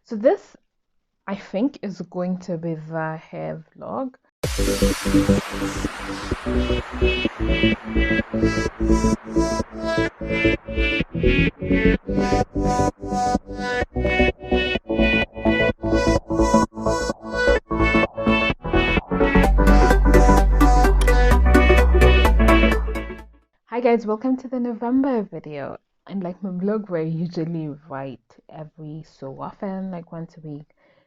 So this, I think, is going to be the hair vlog. Hi guys, welcome to the November video. And like my vlog where I usually write every so often, like once a week,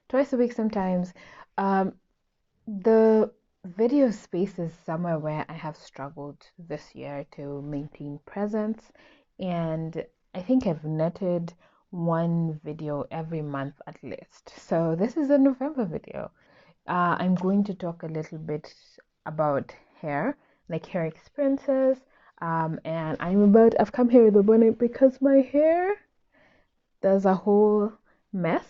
twice a week sometimes. The video space is somewhere where I have struggled this year to maintain presence, and I think I've netted one video every month at least. So this is a November video. I'm going to talk a little bit about hair, like hair experiences. And I've come here with a bonnet because my hair, there's a whole mess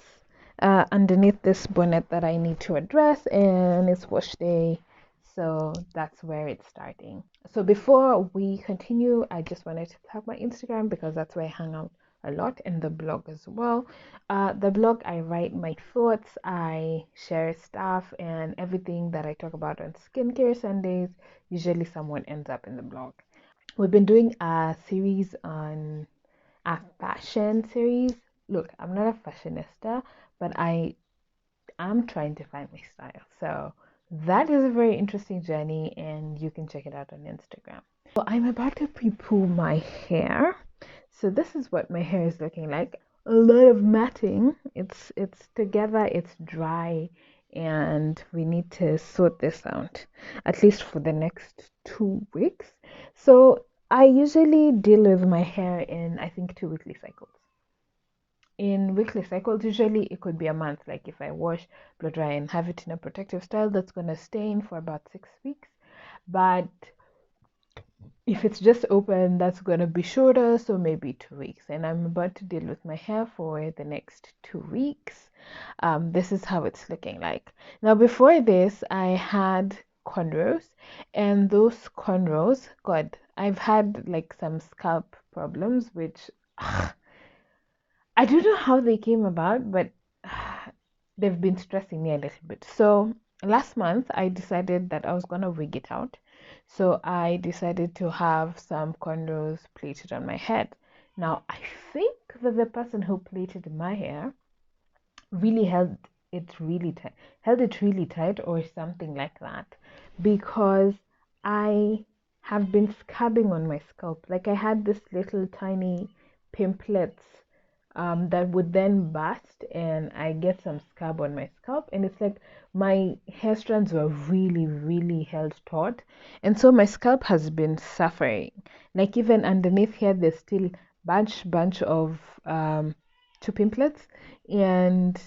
underneath this bonnet that I need to address, and it's wash day, so that's where it's starting. So before we continue, I just wanted to plug my Instagram because that's where I hang out a lot, and the blog as well. The blog, I write my thoughts, I share stuff, and everything that I talk about on skincare Sundays, usually someone ends up in the blog. We've been doing a series on a fashion series. Look, I'm not a fashionista, but I am trying to find my style. So that is a very interesting journey, and you can check it out on Instagram. So I'm about to pre-poo my hair. So this is what my hair is looking like. A lot of matting. It's together, it's dry, and we need to sort this out at least for the next 2 weeks. So I usually deal with my hair in, I think, 2 weekly cycles. In weekly cycles, usually it could be a month. Like if I wash, blow dry, and have it in a protective style, that's gonna stay in for about 6 weeks. But if it's just open, that's gonna be shorter, so maybe 2 weeks. And I'm about to deal with my hair for the next 2 weeks. This is how it's looking like. Now, before this, I had cornrows, and those cornrows, God, I've had like some scalp problems, which I don't know how they came about, but they've been stressing me a little bit. So last month, I decided that I was gonna wig it out. So I decided to have some cornrows plaited on my head. Now, I think that the person who plaited my hair really held it really tight or something like that, because I have been scabbing on my scalp. Like I had this little tiny pimplets that would then burst, and I get some scab on my scalp, and it's like my hair strands were really held taut, and so my scalp has been suffering. Like even underneath here, there's still bunch of two pimplets and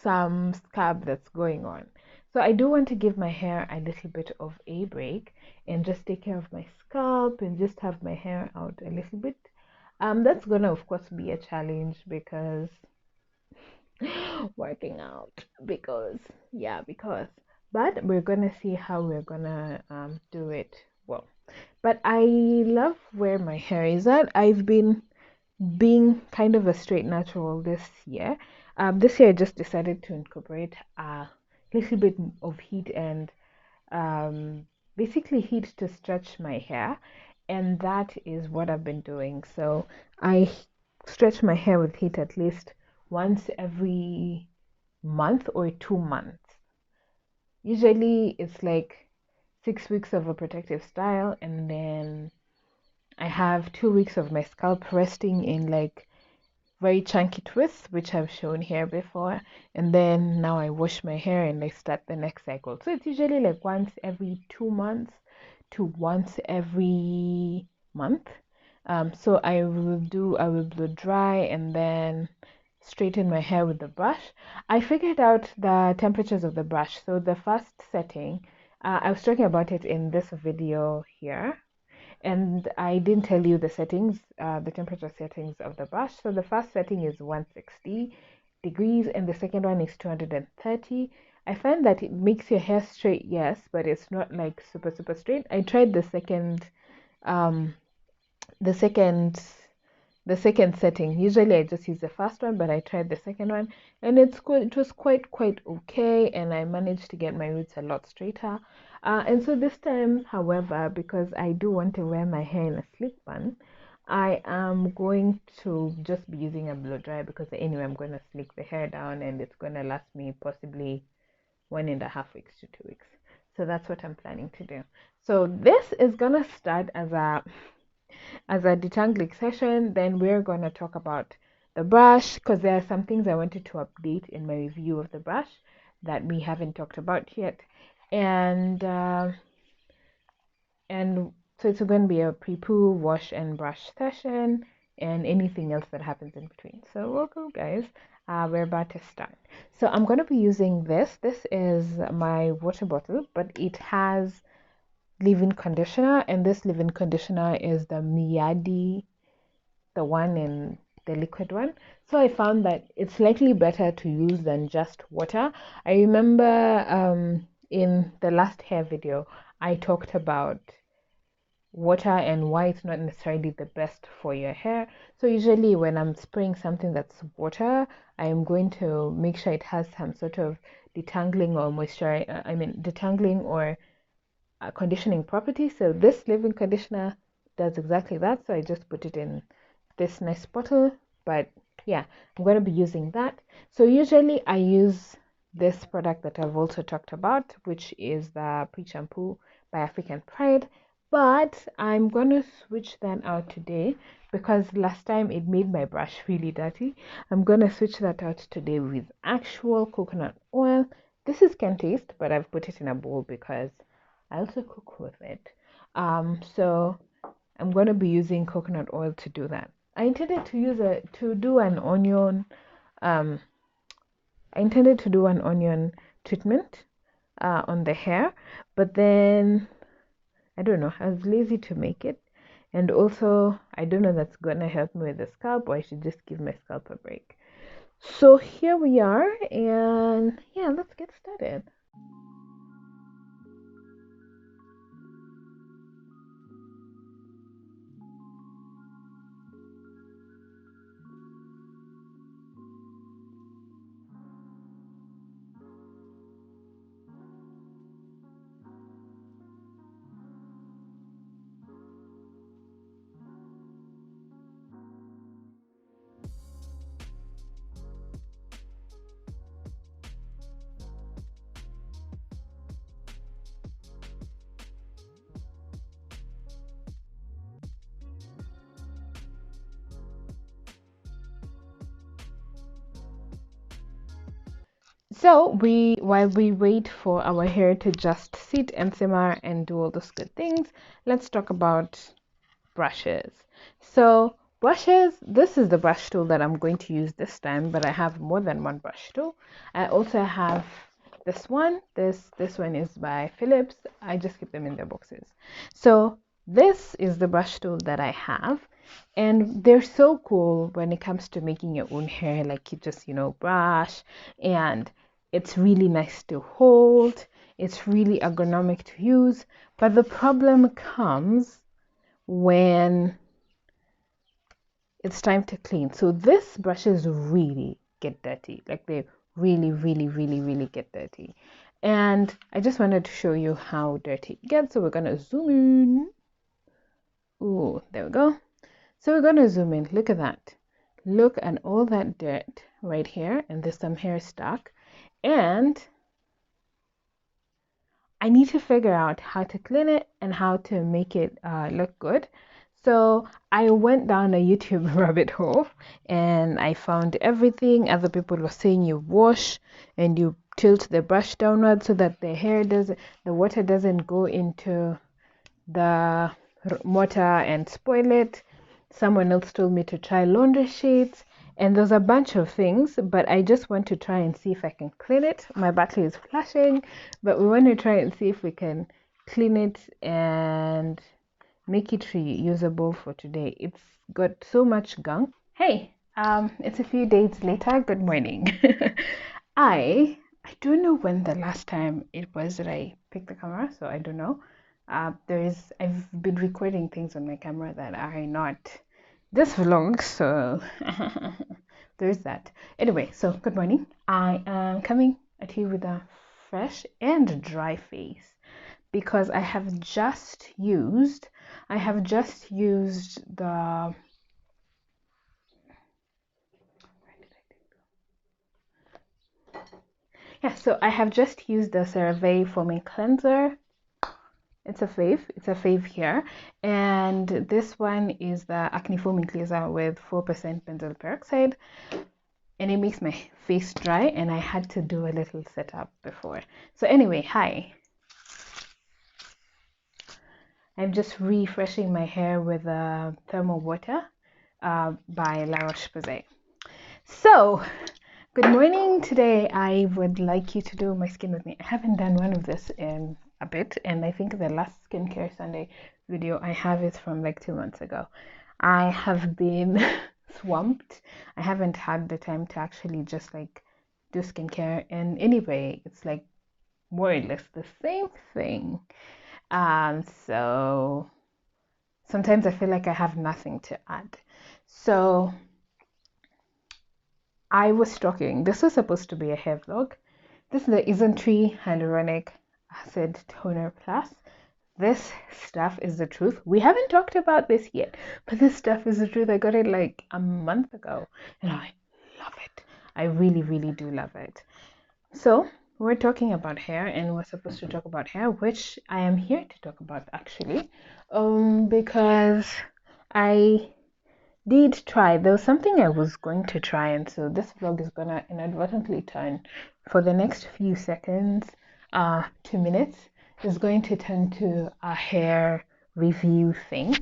some scab that's going on. So I do want to give my hair a little bit of a break and just take care of my scalp and just have my hair out a little bit. That's gonna of course be a challenge because working out, because but we're gonna see how we're gonna do it well. But I love where my hair is at. I've been being kind of a straight natural this year. This year I just decided to incorporate a little bit of heat and basically heat to stretch my hair, and that is what I've been doing. So I stretch my hair with heat at least once every month or 2 months. Usually it's like 6 weeks of a protective style, and then I have 2 weeks of my scalp resting in like very chunky twists, which I've shown here before, and then now I wash my hair and I start the next cycle. So it's usually like once every 2 months to once every month. So I will blow dry and then straighten my hair with the brush. I figured out the temperatures of the brush. So the first setting, I was talking about it in this video here, and I didn't tell you the settings, the temperature settings of the brush. So the first setting is 160 degrees and the second one is 230. I find that it makes your hair straight, yes, but it's not like super straight. I tried the second the second setting. Usually I just use the first one, but I tried the second one and it's good. It was quite okay, and I managed to get my roots a lot straighter. And so this time, however, because I do want to wear my hair in a slick bun, I am going to just be using a blow dry, because anyway I'm going to slick the hair down and it's going to last me possibly 1.5 weeks to 2 weeks. So that's what I'm planning to do. So this is going to start as a detangling session. Then we're going to talk about the brush, because there are some things I wanted to update in my review of the brush that we haven't talked about yet. And so it's going to be a pre-poo, wash and brush session, and anything else that happens in between. So welcome guys, we're about to start. So I'm going to be using this is my water bottle, but it has leave-in conditioner, and this leave-in conditioner is the Miyadi, the one in the liquid one. So I found that it's slightly better to use than just water. I remember in the last hair video I talked about water and why it's not necessarily the best for your hair. So usually when I'm spraying something that's water, I am going to make sure it has some sort of detangling or detangling or conditioning property. So this leave-in conditioner does exactly that. So I just put it in this nice bottle, but yeah, I'm going to be using that. So usually I use this product that I've also talked about, which is the pre-shampoo by African Pride, but I'm going to switch that out today because last time it made my brush really dirty. I'm going to switch that out today with actual coconut oil. This is can taste, but I've put it in a bowl because I also cook with it. So I'm going to be using coconut oil to do that. I intended to do an onion. I intended to do an onion treatment on the hair, but then I don't know. I was lazy to make it, and also I don't know that's gonna help me with the scalp, or I should just give my scalp a break. So here we are, and yeah, let's get started. So while we wait for our hair to just sit and simmer and do all those good things, let's talk about brushes. So brushes, this is the brush tool that I'm going to use this time, but I have more than one brush tool. I also have this one. This one is by Philips. I just keep them in their boxes. So this is the brush tool that I have, and they're so cool when it comes to making your own hair. Like you just brush, and it's really nice to hold. It's really ergonomic to use, but the problem comes when it's time to clean. So this brushes really get dirty. Like they really get dirty. And I just wanted to show you how dirty it gets. So we're gonna zoom in. Ooh, there we go. So we're gonna zoom in. Look at that. Look at all that dirt right here, and there's some hair stuck. And I need to figure out how to clean it and how to make it look good. So I went down a YouTube rabbit hole and I found everything. Other people were saying you wash and you tilt the brush downward so that the water doesn't go into the mortar and spoil it. Someone else told me to try laundry sheets, and there's a bunch of things, but I just want to try and see if I can clean it. My battery is flashing, but we want to try and see if we can clean it and make it reusable for today. It's got so much gunk. Hey, it's a few days later. Good morning. I don't know when the last time it was that I picked the camera, so I don't know. I've been recording things on my camera that are not this vlog, so there's that. Anyway, so good morning. I am coming at you with a fresh and dry face because I have just used the so I have just used the CeraVe foaming cleanser. It's a fave here, and this one is the acne foaming cleanser with 4% benzoyl peroxide, and it makes my face dry, and I had to do a little setup before. So anyway, hi. I'm just refreshing my hair with thermal water by La Roche-Posay. So, good morning. Today I would like you to do my skin with me. I haven't done one of this in a bit, and I think the last skincare Sunday video I have is from like 2 months ago. I have been swamped. I haven't had the time to actually just like do skincare, and anyway, it's like more or less the same thing. So sometimes I feel like I have nothing to add. So I was talking, this was supposed to be a hair vlog. This is the Isntree Hyaluronic Acid Toner Plus. This stuff is the truth. We haven't talked about this yet, but this stuff is the truth. I got it like a month ago, and I love it. I really, really do love it. So we're talking about hair, and we're supposed to talk about hair, which I am here to talk about actually, because I did try. There was something I was going to try, and so this vlog is gonna inadvertently turn for the next few seconds, 2 minutes, is going to turn to a hair review thing.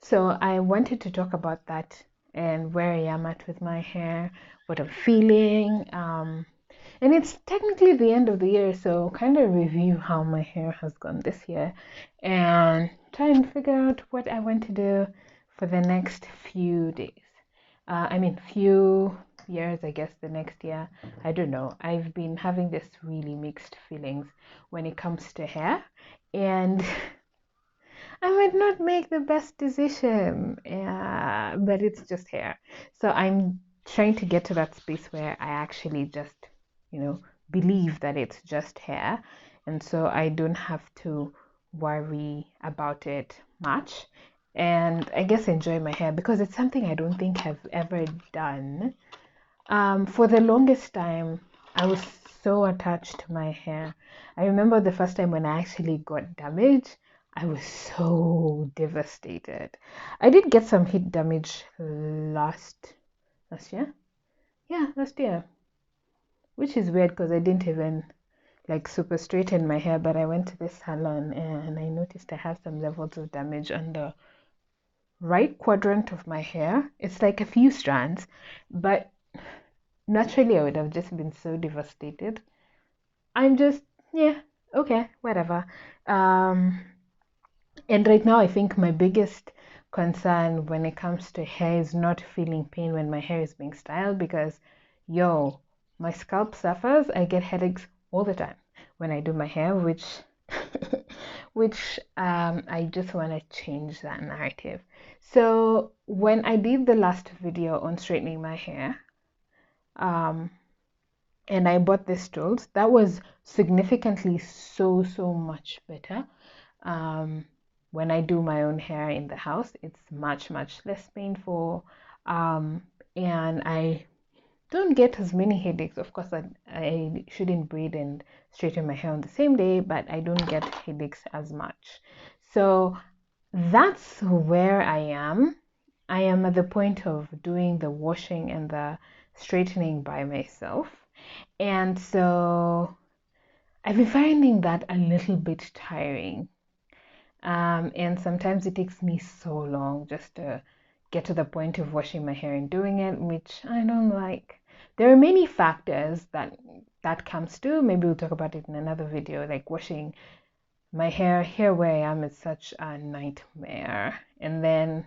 So I wanted to talk about that and where I am at with my hair, what I'm feeling, and it's technically the end of the year, so kind of review how my hair has gone this year and try and figure out what I want to do for the next few days. Few years, I guess, the next year. I don't know. I've been having this really mixed feelings when it comes to hair, and I might not make the best decision, but it's just hair. So I'm trying to get to that space where I actually just, believe that it's just hair, and so I don't have to worry about it much. And I guess enjoy my hair because it's something I don't think I've ever done. For the longest time, I was so attached to my hair. I remember the first time when I actually got damage, I was so devastated. I did get some heat damage last year. Yeah, last year. Which is weird because I didn't even like super straighten my hair, but I went to this salon and I noticed I have some levels of damage on the right quadrant of my hair. It's like a few strands, but naturally I would have just been so devastated. I'm just, yeah, okay, whatever. And right now I think my biggest concern when it comes to hair is not feeling pain when my hair is being styled, because my scalp suffers. I get headaches all the time when I do my hair, which I just want to change that narrative. So when I did the last video on straightening my hair, and I bought these tools, that was significantly so much better. When I do my own hair in the house, it's much less painful, and I don't get as many headaches. Of course, I shouldn't braid and straighten my hair on the same day, but I don't get headaches as much. So that's where I am. I am at the point of doing the washing and the straightening by myself. And so I've been finding that a little bit tiring. And sometimes it takes me so long just to get to the point of washing my hair and doing it, which I don't like. There are many factors that comes to. Maybe we'll talk about it in another video, like washing my hair here where I am is such a nightmare. And then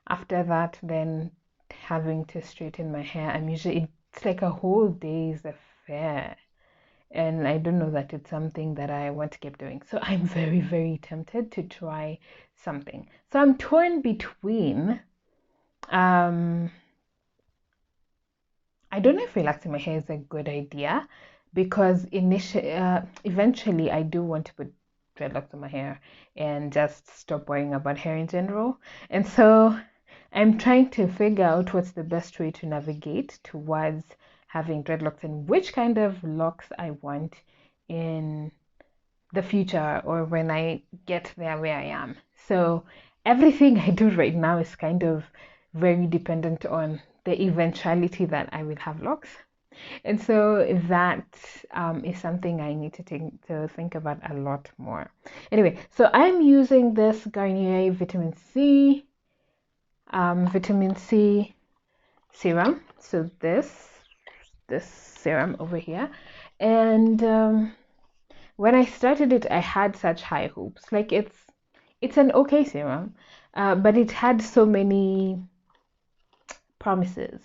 after that, then having to straighten my hair, it's like a whole day's affair. and I don't know that it's something that I want to keep doing. So I'm very, very tempted to try something. So I'm torn between I don't know if relaxing my hair is a good idea, because eventually I do want to put dreadlocks on my hair and just stop worrying about hair in general. And so I'm trying to figure out what's the best way to navigate towards having dreadlocks and which kind of locks I want in the future or when I get there where I am. So everything I do right now is kind of very dependent on the eventuality that I will have locks. And so that is something I need to think about a lot more. Anyway, so I'm using this Garnier vitamin C serum. So this serum over here, and when I started it, I had such high hopes. Like it's an okay serum, but it had so many promises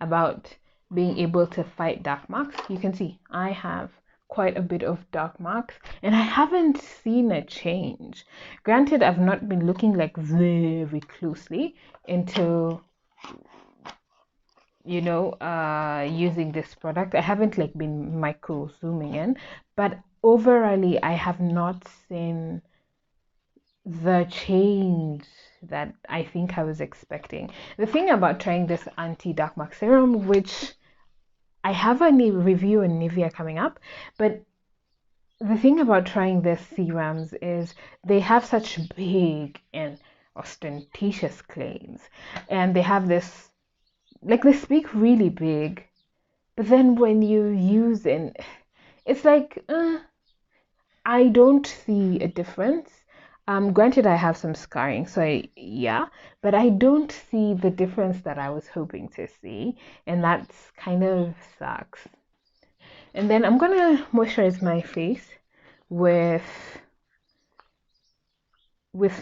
about being able to fight dark marks. You can see I have quite a bit of dark marks and I haven't seen a change. Granted, I've not been looking like very closely into using this product. I haven't like been micro zooming in, but overall I have not seen the change that I think I was expecting. The thing about trying this anti-dark mark serum, which I have a review on Nivea coming up, but the thing about trying these serums is they have such big and ostentatious claims, and they have this, like, they speak really big, but then when you use it, it's like I don't see a difference. Granted, I have some scarring, so but I don't see the difference that I was hoping to see, and that's kind of sucks. And then I'm gonna moisturize my face with this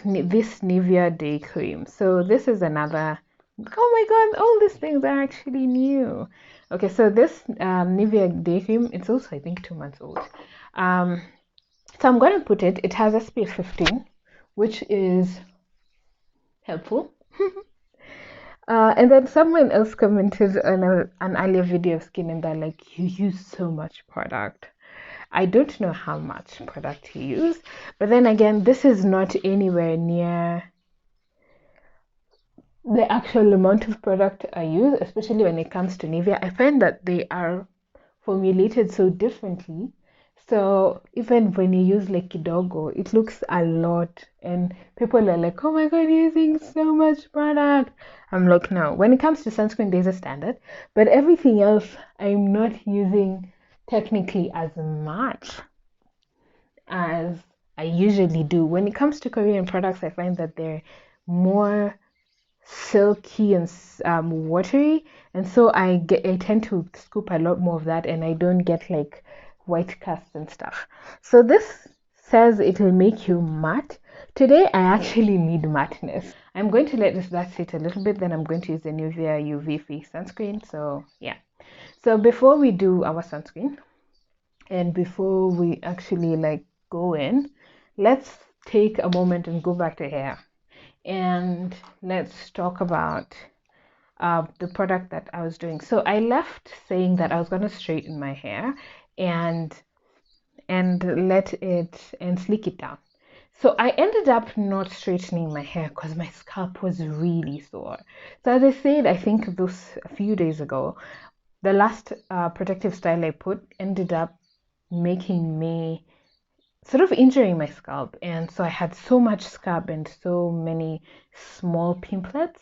Nivea Day Cream. So this is another, oh my god, all these things are actually new. Okay, so this Nivea Day Cream, it's also I think 2 months old. So I'm going to put it has SPF 15, which is helpful. And then someone else commented on an earlier video of skin and they're like, you use so much product. I don't know how much product you use, but then again, this is not anywhere near the actual amount of product I use, especially when it comes to Nivea. I find that they are formulated so differently. So even when you use like Kidogo, it looks a lot, and people are like, oh my god, you're using so much product. I'm like, no. When it comes to sunscreen, there's a standard, but everything else, I'm not using technically as much as I usually do. When it comes to Korean products, I find that they're more silky and watery, and so I tend to scoop a lot more of that, and I don't get like white casts and stuff. So this says it will make you matte. Today I actually need matteness. I'm going to let that sit a little bit, then I'm going to use the Nivea UV face sunscreen. So yeah, so before we do our sunscreen and before we actually like go in, let's take a moment and go back to hair, and let's talk about the product that I was doing. So I left saying that I was going to straighten my hair and let it and slick it down. So I ended up not straightening my hair because my scalp was really sore. So as I said, I think a few days ago, the last protective style I put ended up making me sort of injuring my scalp, and so I had so much scalp and so many small pimples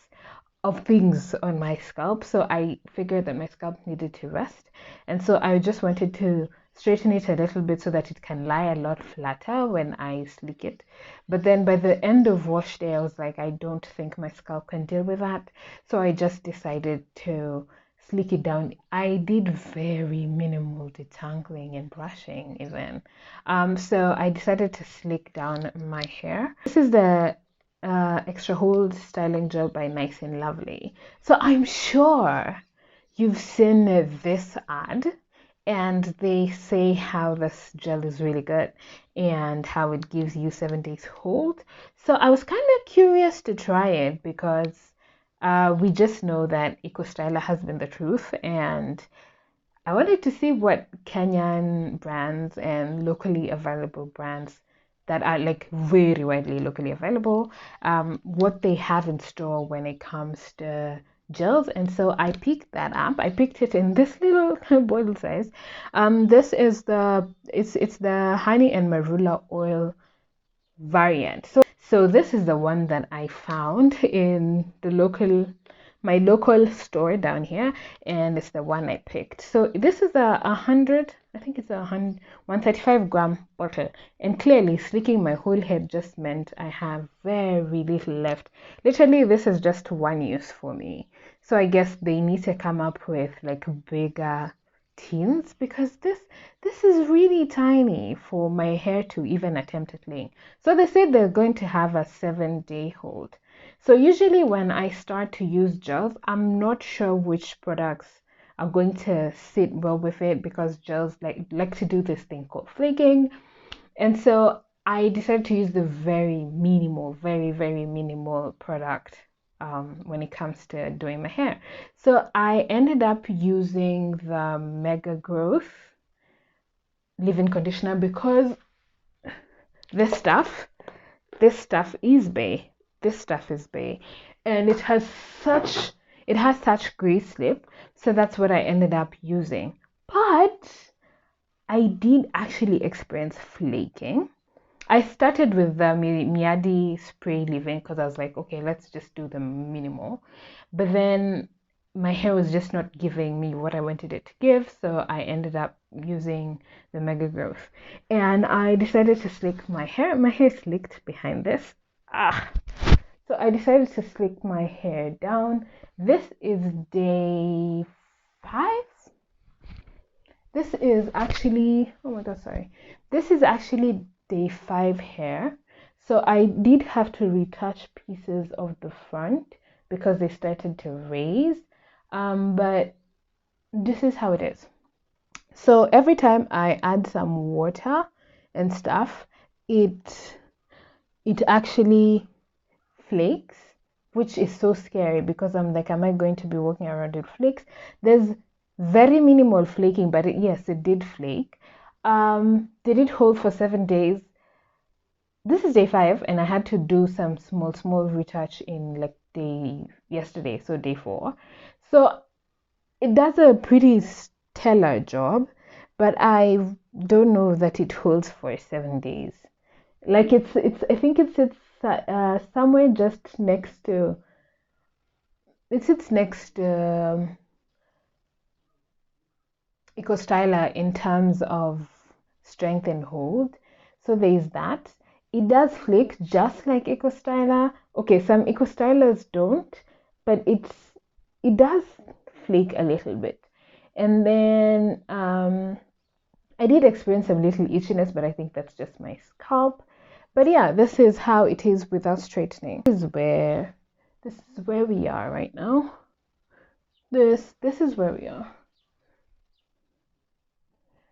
of things on my scalp. So I figured that my scalp needed to rest, and so I just wanted to straighten it a little bit so that it can lie a lot flatter when I slick it. But then by the end of wash day, I was like, I don't think my scalp can deal with that, so I just decided to slick it down. I did very minimal detangling and brushing even. So I decided to slick down my hair. This is the Extra Hold Styling Gel by Nice and Lovely. So I'm sure you've seen this ad, and they say how this gel is really good and how it gives you 7 days hold. So I was kind of curious to try it because we just know that EcoStyler has been the truth, and I wanted to see what Kenyan brands and locally available brands that are like very widely locally available, what they have in store when it comes to gels. And so I picked that up. I picked it in this little bottle size. This is it's the honey and marula oil variant. So this is the one that I found in my local store down here, and it's the one I picked. So this is a 100, I think it's 135 gram bottle, and clearly slicking my whole head just meant I have very little left. Literally, this is just one use for me. So I guess they need to come up with like bigger tins, because this is really tiny for my hair to even attempt at laying. So they said they're going to have a 7-day hold. So usually when I start to use gels, I'm not sure which products are going to sit well with it, because gels like to do this thing called flaking. And so I decided to use the very minimal product when it comes to doing my hair. So I ended up using the Mega Growth leave-in conditioner, because this stuff is bae. This stuff is bae, and it has such great slip. So that's what I ended up using. But I did actually experience flaking. I started with the Miadi spray leave-in because I was like, okay, let's just do the minimal. But then my hair was just not giving me what I wanted it to give, so I ended up using the Mega Growth. And I decided to slick my hair. My hair is slicked behind this. So I decided to slick my hair down. This is day 5. This is actually, oh my god, sorry. This is actually day 5 hair. So I did have to retouch pieces of the front because they started to raise. But this is how it is. So every time I add some water and stuff, it actually flakes, which is so scary, because I'm like, am I going to be walking around with flakes? There's very minimal flaking, but yes, it did flake. They did hold for 7 days. This is day 5, and I had to do some small retouch in like yesterday, so day 4. So it does a pretty stellar job, but I don't know that it holds for 7 days. Like I think it sits somewhere just next to. It sits next to EcoStyler in terms of strength and hold. So there is that. It does flake just like EcoStyler. Okay, some EcoStylers don't, but it does flake a little bit. And then I did experience a little itchiness, but I think that's just my scalp. But yeah, this is how it is without straightening. This is where we are right now. This is where we are.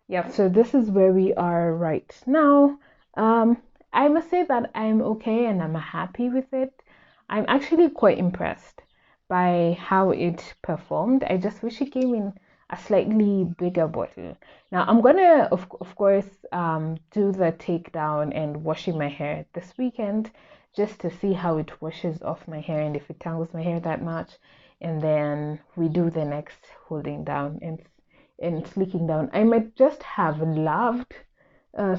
Yeah, so this is where we are right now. I must say that I'm okay and I'm happy with it. I'm actually quite impressed by how it performed. I just wish it came in a slightly bigger bottle. Now I'm gonna of course do the takedown and washing my hair this weekend, just to see how it washes off my hair and if it tangles my hair that much, and then we do the next holding down and slicking down. I might just have loved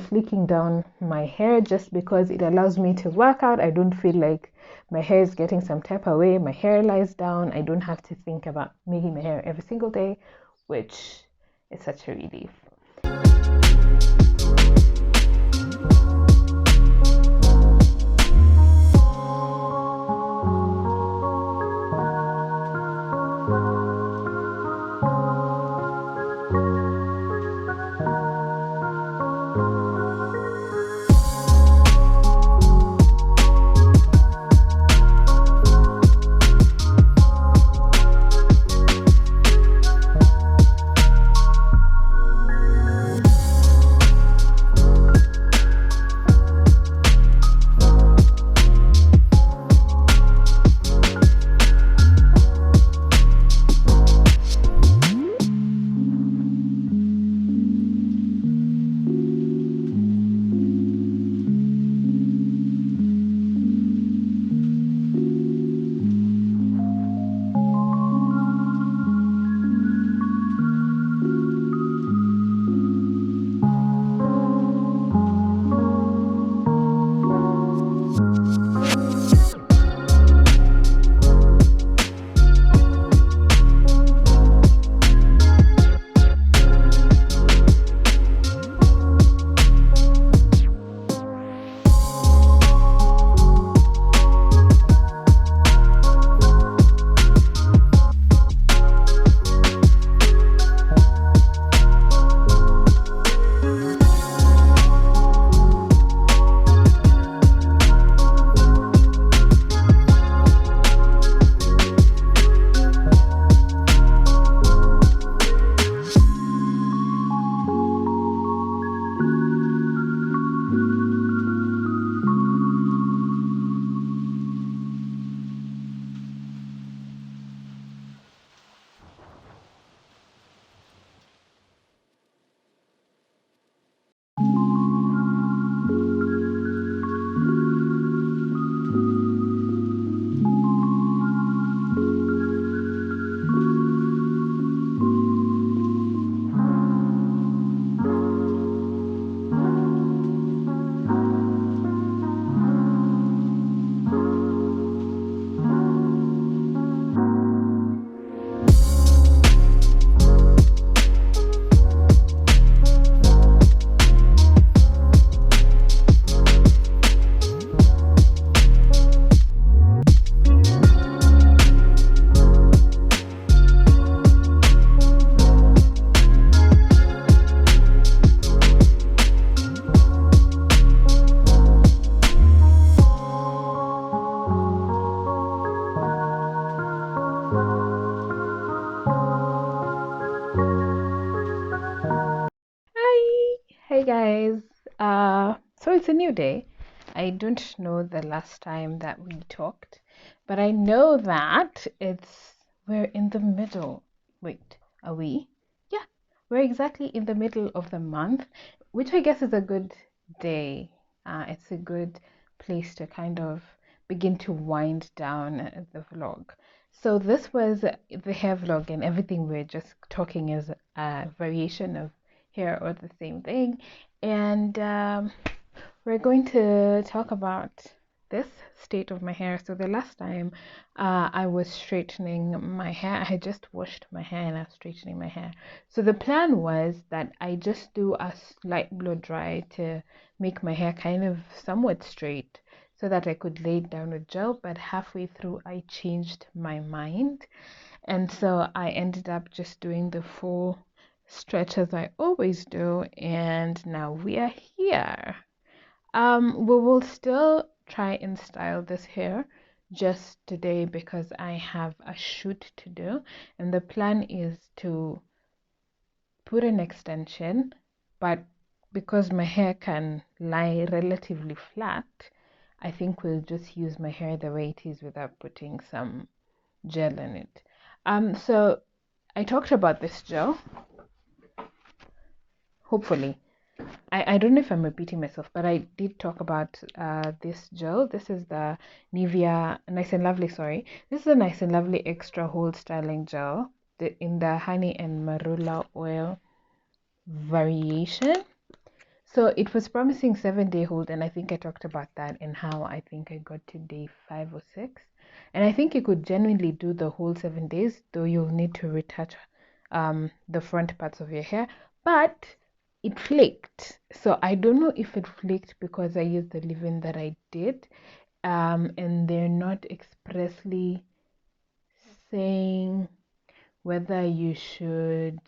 slicking down my hair, just because it allows me to work out. I don't feel like my hair is getting some type of way. My hair lies down. I don't have to think about making my hair every single day, which is such a relief. guys, so it's a new day. I don't know the last time that we talked, but I know that we're in the middle. Wait, are we? Yeah, we're exactly in the middle of the month, which I guess is a good day. It's a good place to kind of begin to wind down the vlog. So this was the hair vlog, and everything we're just talking is a variation of hair or the same thing. And we're going to talk about this state of my hair. So the last time I was straightening my hair, I had just washed my hair and I was straightening my hair. So the plan was that I just do a slight blow dry to make my hair kind of somewhat straight so that I could lay it down with gel, but halfway through I changed my mind. And so I ended up just doing the full stretch as I always do, and now we are here. We will still try and style this hair just today because I have a shoot to do, and the plan is to put an extension, but because my hair can lie relatively flat, I think we'll just use my hair the way it is without putting some gel in it. So I talked about this gel. Hopefully, I don't know if I'm repeating myself, but I did talk about this gel. This is the Nivea Nice and Lovely, sorry. This is a Nice and Lovely Extra Hold Styling Gel in the Honey and Marula Oil variation. So it was promising 7-day hold, and I think I talked about that and how I think I got to day 5 or 6. And I think you could genuinely do the whole 7 days, though you'll need to retouch the front parts of your hair. But it flaked. So I don't know if it flaked because I used the leave-in that I did. And they're not expressly saying whether you should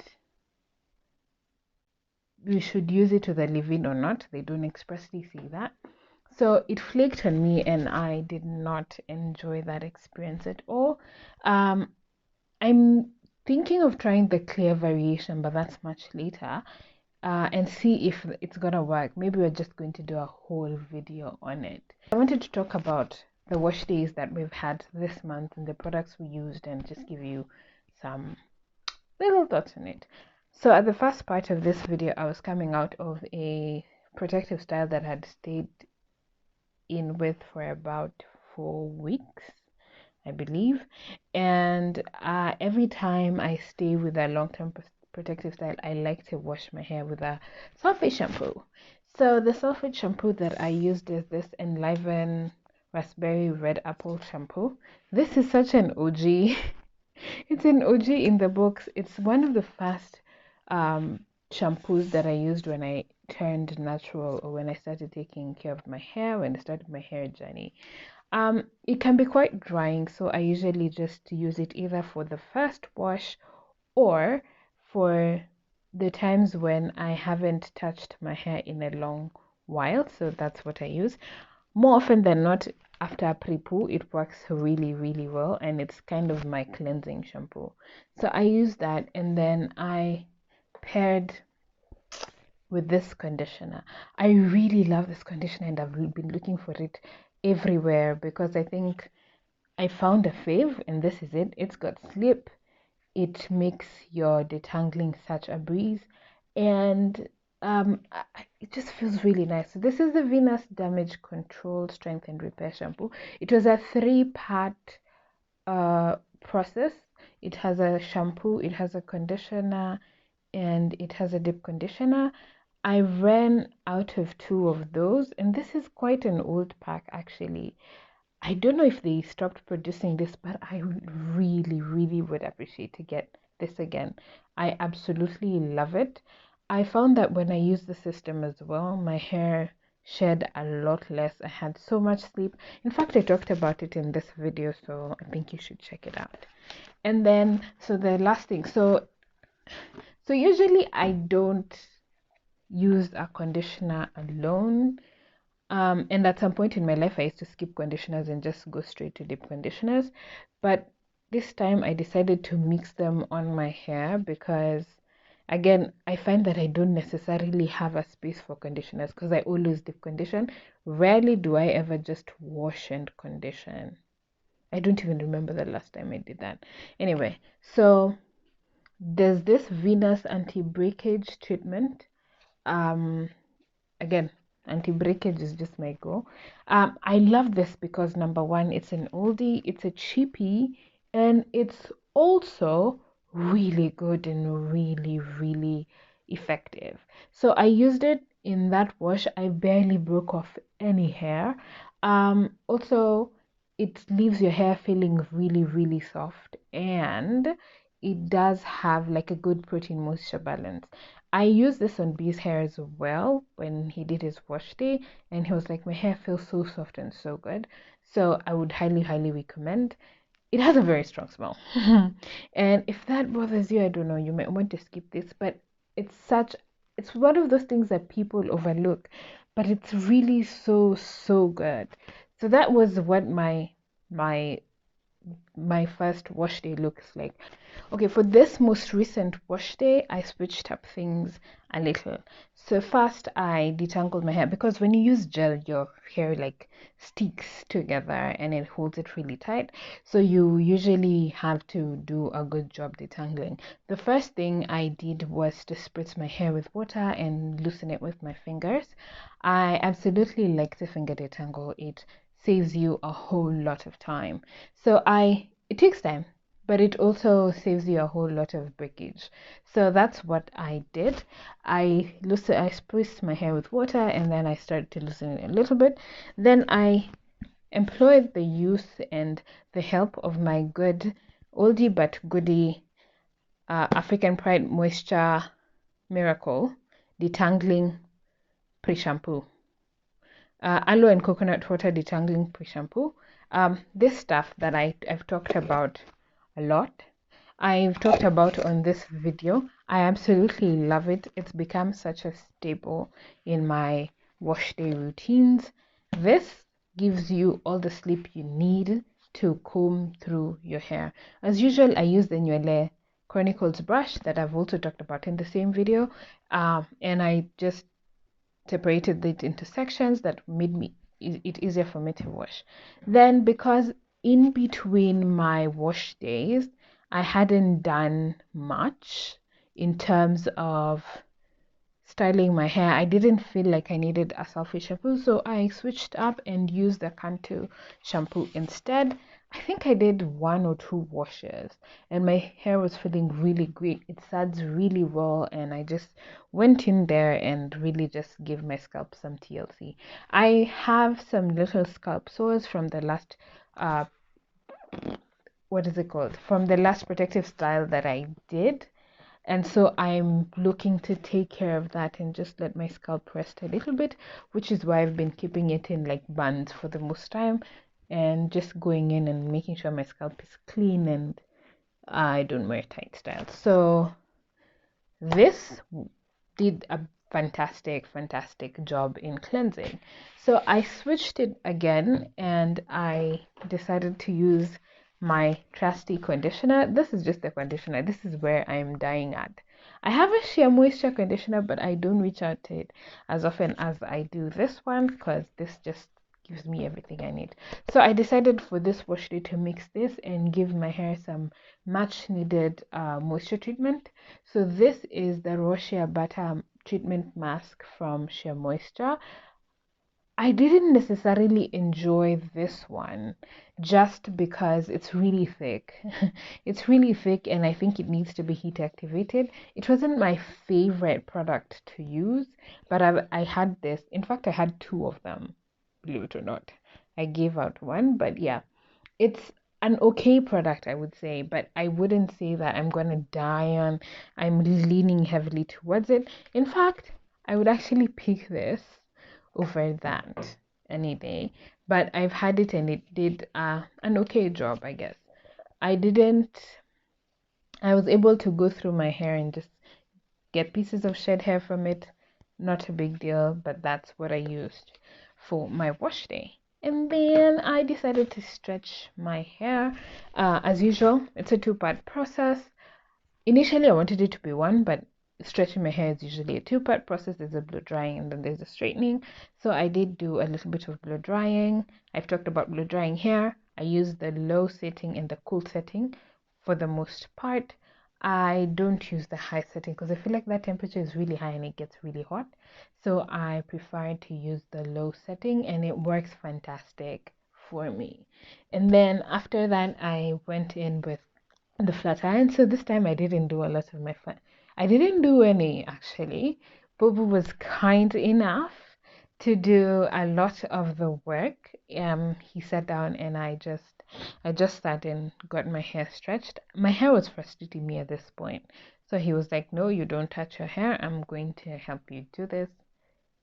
use it with a leave-in or not. They don't expressly say that. So it flaked on me and I did not enjoy that experience at all. I'm thinking of trying the clear variation, but that's much later. And see if it's gonna work. Maybe we're just going to do a whole video on it. I wanted to talk about the wash days that we've had this month and the products we used and just give you some little thoughts on it. So at the first part of this video, I was coming out of a protective style that had stayed in with for about 4 weeks, I believe. And every time I stay with a long-term protective style, I like to wash my hair with a sulfate shampoo. So the sulfate shampoo that I used is this Enliven Raspberry Red Apple shampoo. This is such an OG. It's an OG in the books. It's one of the first shampoos that I used when I turned natural or when I started taking care of my hair, when I started my hair journey. It can be quite drying, so I usually just use it either for the first wash or for the times when I haven't touched my hair in a long while. So that's what I use. More often than not, after a pre-poo, it works really, really well, and it's kind of my cleansing shampoo. So I use that, and then I paired with this conditioner. I really love this conditioner, and I've been looking for it everywhere because I think I found a fave, and this is it. It's got slip. It makes your detangling such a breeze, and it just feels really nice. So this is the Venus Damage Control Strength and Repair Shampoo. It was a 3-part process. It has a shampoo, it has a conditioner, and it has a deep conditioner. I ran out of 2 of those, and this is quite an old pack actually. I don't know if they stopped producing this, but I really, really would appreciate to get this again. I absolutely love it. I found that when I use the system as well, my hair shed a lot less. I had so much sleep. In fact, I talked about it in this video, so I think you should check it out. And then, so the last thing, so usually I don't use a conditioner alone. And at some point in my life, I used to skip conditioners and just go straight to deep conditioners. But this time I decided to mix them on my hair because Again, I find that I don't necessarily have a space for conditioners because I always deep condition. Rarely do I ever just wash and condition. I don't even remember the last time I did that. Anyway, so there's this Venus anti-breakage treatment. Again, anti-breakage is just my go. I love this because number one, it's an oldie, it's a cheapie, and it's also really good and really effective. So I used it in that wash. I barely broke off any hair. Also, it leaves your hair feeling really soft, and it does have like a good protein moisture balance. I used this on B's hair as well when he did his wash day, and he was like, my hair feels so soft and so good. So I would highly recommend. It has a very strong smell. And if that bothers you, I don't know, you might want to skip this, but it's one of those things that people overlook, but it's really so good. So that was what my my first wash day looks like. Okay, for this most recent wash day, I switched up things a little. So first I detangled my hair because when you use gel, your hair like sticks together and it holds it really tight. So you usually have to do a good job detangling. The first thing I did was to spritz my hair with water and loosen it with my fingers. I absolutely like to finger detangle. It saves you a whole lot of time. So it takes time, but it also saves you a whole lot of breakage. So that's what I did. I spritzed my hair with water and then I started to loosen it a little bit. Then I employed the use and the help of my good oldie but goodie African Pride Moisture Miracle Detangling Pre-Shampoo. Aloe and coconut water detangling pre-shampoo. This stuff that I've talked about a lot, I've talked about on this video. I absolutely love it. It's become such a staple in my wash day routines. This gives you all the sleep you need to comb through your hair. As usual, I use the Nuele Chronicles brush that I've also talked about in the same video, and I just separated it into sections that made it easier for me to wash. Then, because in between my wash days, I hadn't done much in terms of styling my hair, I didn't feel like I needed a sulfate shampoo, so I switched up and used the Cantu shampoo instead. I think I did 1 or 2 washes and my hair was feeling really great. It suds really well and I just went in there and really just gave my scalp some TLC. I have some little scalp sores from the last what is it called? From the last protective style that I did. And so I'm looking to take care of that and just let my scalp rest a little bit, which is why I've been keeping it in like buns for the most time and just going in and making sure my scalp is clean and I don't wear tight styles. So this did a fantastic job in cleansing. So I switched it again and I decided to use my trusty conditioner. This is just the conditioner. This is where I'm dying at. I have a sheer moisture conditioner, but I don't reach out to it as often as I do this one because this just gives me everything I need. So I decided for this wash day to mix this and give my hair some much needed moisture treatment. So this is the Raw Shea Butter Treatment Mask from Shea Moisture. I didn't necessarily enjoy this one just because it's really thick. It's really thick and I think it needs to be heat activated. It wasn't my favorite product to use, but I had this. In fact, I had 2 of them, believe it or not. I gave out one, but yeah, it's an okay product, I would say, but I wouldn't say that I'm going to die on. I'm leaning heavily towards it. In fact, I would actually pick this over that any day, but I've had it and it did an okay job, I guess. I was able to go through my hair and just get pieces of shed hair from it. Not a big deal, but that's what I used for my wash day. And then I decided to stretch my hair. As usual, it's a 2-part process. Initially, I wanted it to be one, but stretching my hair is usually a two-part process. There's a blow drying and then there's a straightening. So I did do a little bit of blow drying. I've talked about blow drying here. I use the low setting and the cool setting for the most part. I don't use the high setting because I feel like that temperature is really high and it gets really hot. So I prefer to use the low setting and it works fantastic for me. And then after that, I went in with the flat iron. So this time I didn't do a lot of my flat. I didn't do any actually. Bobo was kind enough to do a lot of the work. He sat down and I just sat and got my hair stretched. My hair was frustrating me at this point. So he was like, no, you don't touch your hair. I'm going to help you do this.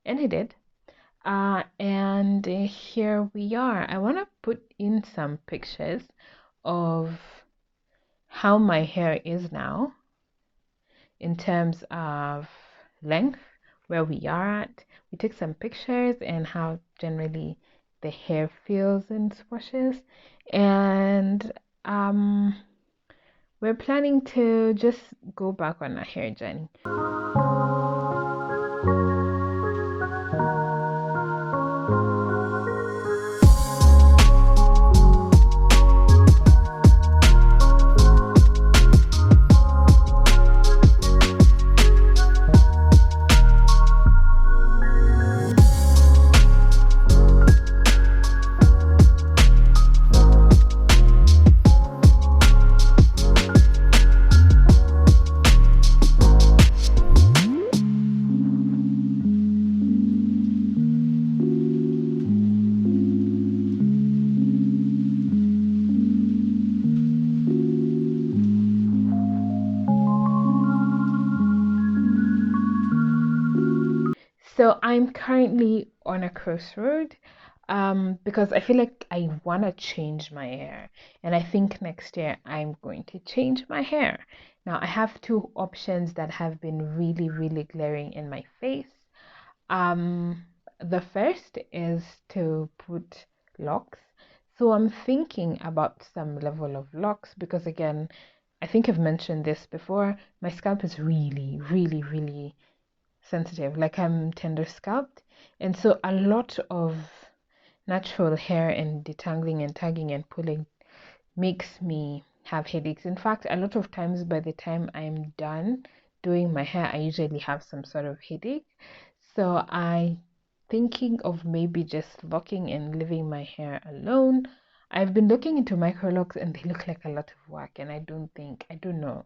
And he did. And here we are. I want to put in some pictures of how my hair is now in terms of length, where we are at. We took some pictures and how generally the hair feels in swashes. And we're planning to just go back on a hair journey. So I'm currently on a crossroad because I feel like I want to change my hair. And I think next year I'm going to change my hair. Now, I have two options that have been really, really glaring in my face. The first is to put locks. So I'm thinking about some level of locks because, again, I think I've mentioned this before. My scalp is really, really, really sensitive, like I'm tender scalped, and so a lot of natural hair and detangling and tagging and pulling makes me have headaches. In fact, a lot of times by the time I'm done doing my hair, I usually have some sort of headache. So I thinking of maybe just locking and leaving my hair alone. I've been looking into micro locks and they look like a lot of work, and I don't know.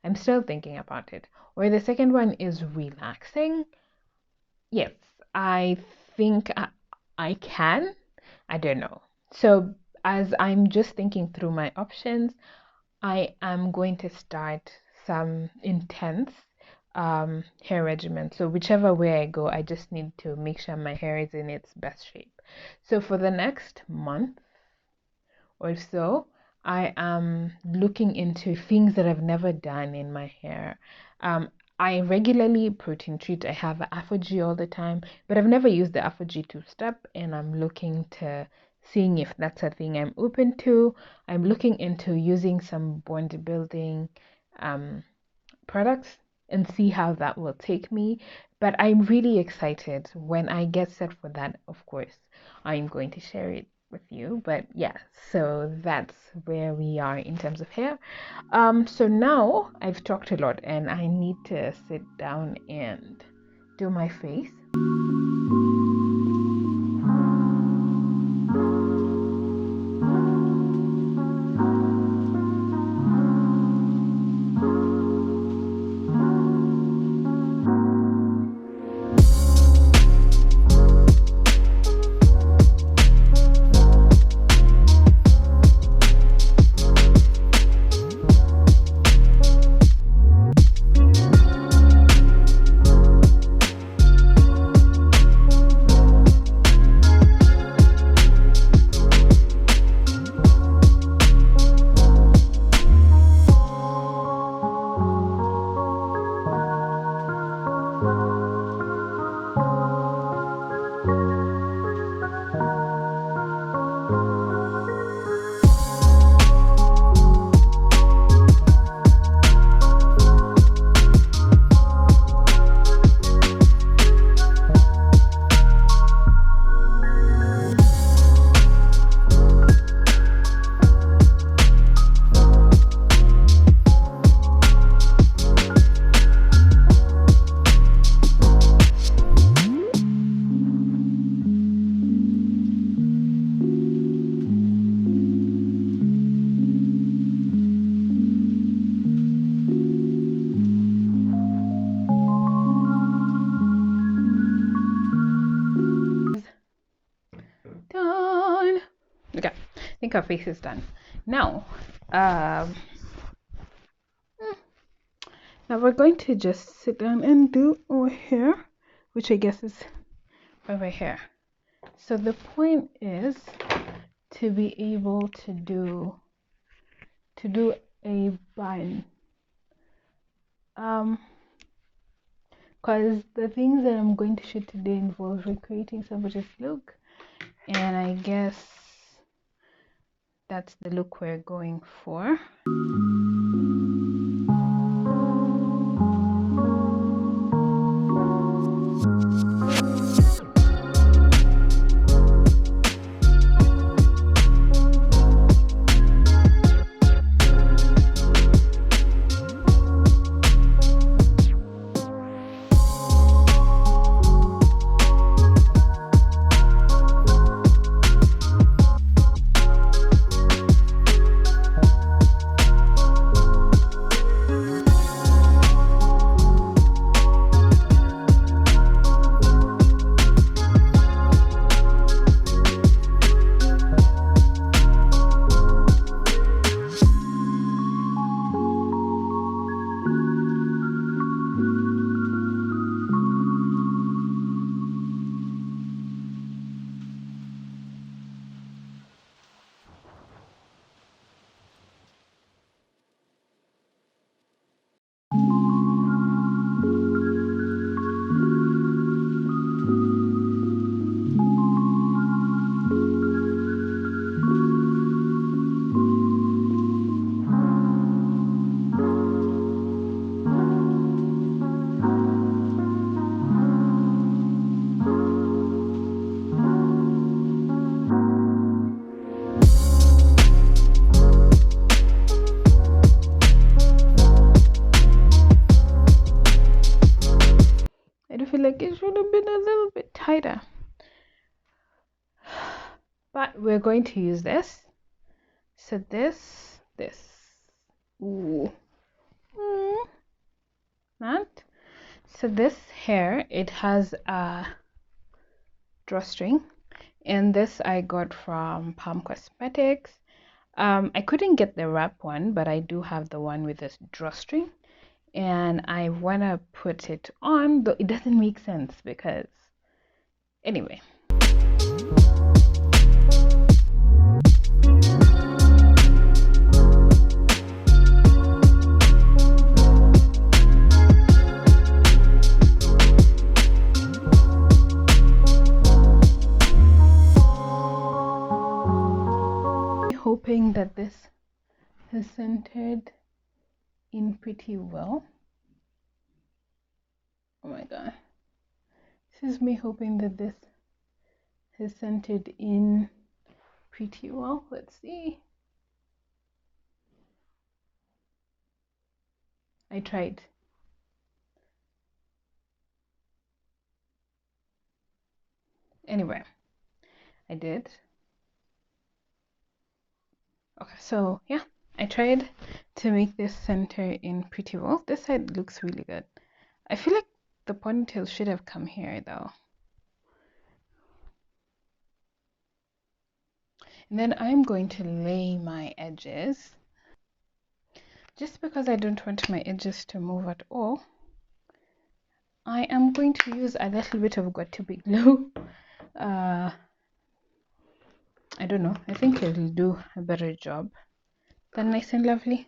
I'm still thinking about it. Or the second one is relaxing. Yes, I think I can. I don't know. So as I'm just thinking through my options, I am going to start some intense hair regimen. So whichever way I go, I just need to make sure my hair is in its best shape. So for the next month or so, I am looking into things that I've never done in my hair. I regularly protein treat. I have Afro-G all the time, but I've never used the Afro-G two-step, and I'm looking to seeing if that's a thing I'm open to. I'm looking into using some bodybuilding products and see how that will take me. But I'm really excited. When I get set for that, of course, I'm going to share it with you. But yeah, so that's where we are in terms of hair. So now I've talked a lot and I need to sit down and do my face. think our face is done. Now now we're going to just sit down and do our hair, which I guess is over here. So the point is to be able to do a bun, because the things that I'm going to shoot today involve recreating somebody's look, and I guess that's the look we're going for. Like it should have been a little bit tighter, but we're going to use this. So ooh, that. So this hair, it has a drawstring, and this I got from Palm Cosmetics. I couldn't get the wrap one, but I do have the one with this drawstring, and I want to put it on, though it doesn't make sense because anyway. Hoping that this is centered in pretty well. Oh my god, this is me hoping that this is centered in pretty well. Let's see. I tried. Anyway, I did. Okay, so yeah, I tried to make this center in pretty well. This side looks really good. I feel like the ponytail should have come here though. And then I'm going to lay my edges. Just because I don't want my edges to move at all, I am going to use a little bit of got2b glue. I don't know, I think it'll do a better job than Nice and Lovely.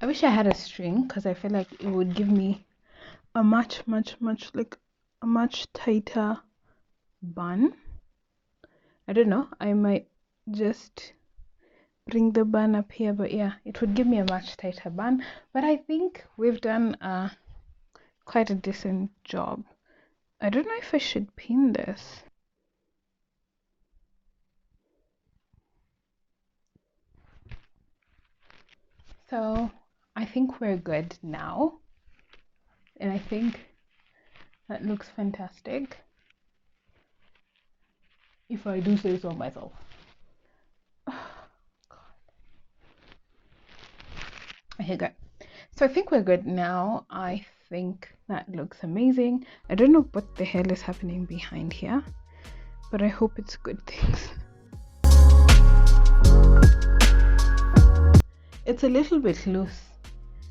I wish I had a string because I feel like it would give me a much tighter bun. I don't know, I might just bring the bun up here, but yeah, it would give me a much tighter bun. But I think we've done quite a decent job. I don't know if I should pin this. So I think we're good now, and I think that looks fantastic. if I do say so myself. Okay, good. So I think we're good now. I think that looks amazing. I don't know what the hell is happening behind here, but I hope it's good things. It's a little bit loose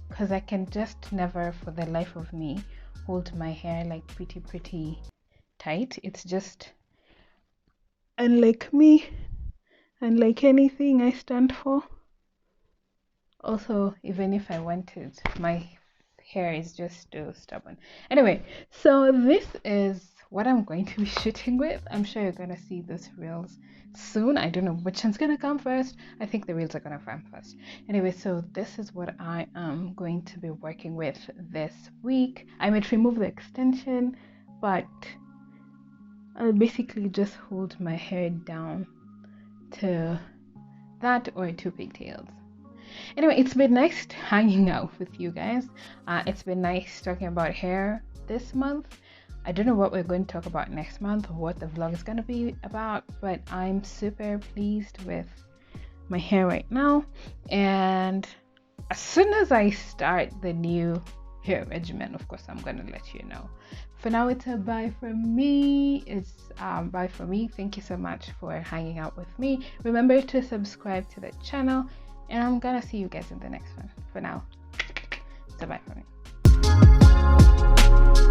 because I can just never for the life of me hold my hair like pretty tight. It's just unlike me, unlike anything I stand for. Also, even if I wanted, my hair is just too stubborn. Anyway, so this is what I'm going to be shooting with. I'm sure you're gonna see this reels soon. I don't know which one's gonna come first. I think the reels are gonna come first. Anyway, so this is what I am going to be working with this week. I might remove the extension, but I'll basically just hold my hair down to that or two pigtails. Anyway, it's been nice hanging out with you guys. It's been nice talking about hair this month. I don't know what we're going to talk about next month or what the vlog is going to be about, but I'm super pleased with my hair right now. And as soon as I start the new hair regimen, of course, I'm going to let you know. For now, it's a bye from me. It's bye from me. Thank you so much for hanging out with me. Remember to subscribe to the channel. And I'm gonna see you guys in the next one. For now, it's a bye from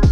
me.